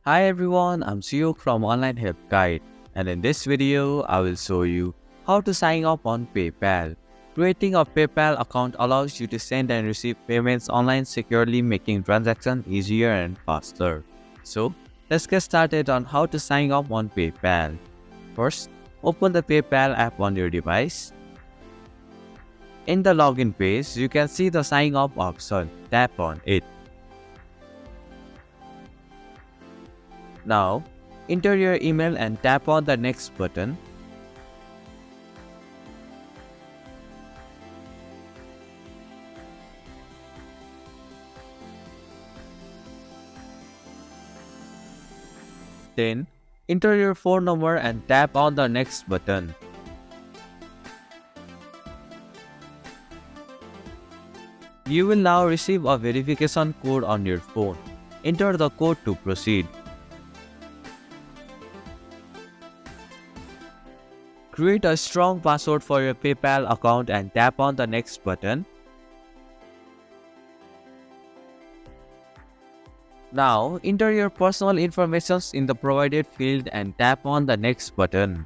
Hi everyone, I'm Siyok from Online Help Guide, and in this video, I will show you how to sign up on PayPal. Creating a PayPal account allows you to send and receive payments online securely, making transactions easier and faster. So, let's get started on how to sign up on PayPal. First, open the PayPal app on your device. In the login page, you can see the sign up option. Tap on it. Now, enter your email and tap on the next button. Then, enter your phone number and tap on the next button. You will now receive a verification code on your phone. Enter the code to proceed. Create a strong password for your PayPal account and tap on the next button. Now, enter your personal information in the provided field and tap on the next button.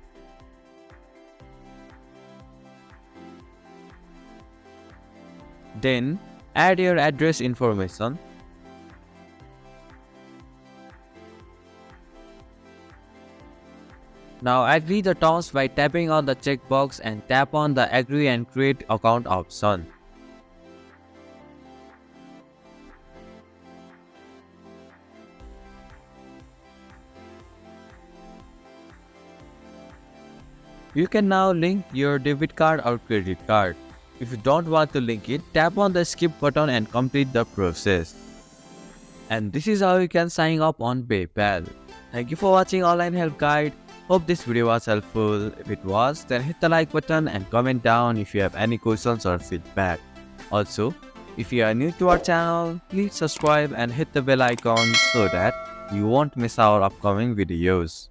Then, add your address information. Now agree the terms by tapping on the checkbox and tap on the Agree and Create Account option. You can now link your debit card or credit card. If you don't want to link it, tap on the Skip button and complete the process. And this is how you can sign up on PayPal. Thank you for watching Online Help Guide. Hope this video was helpful. If it was, then hit the like button and comment down if you have any questions or feedback. Also, if you are new to our channel, please subscribe and hit the bell icon so that you won't miss our upcoming videos.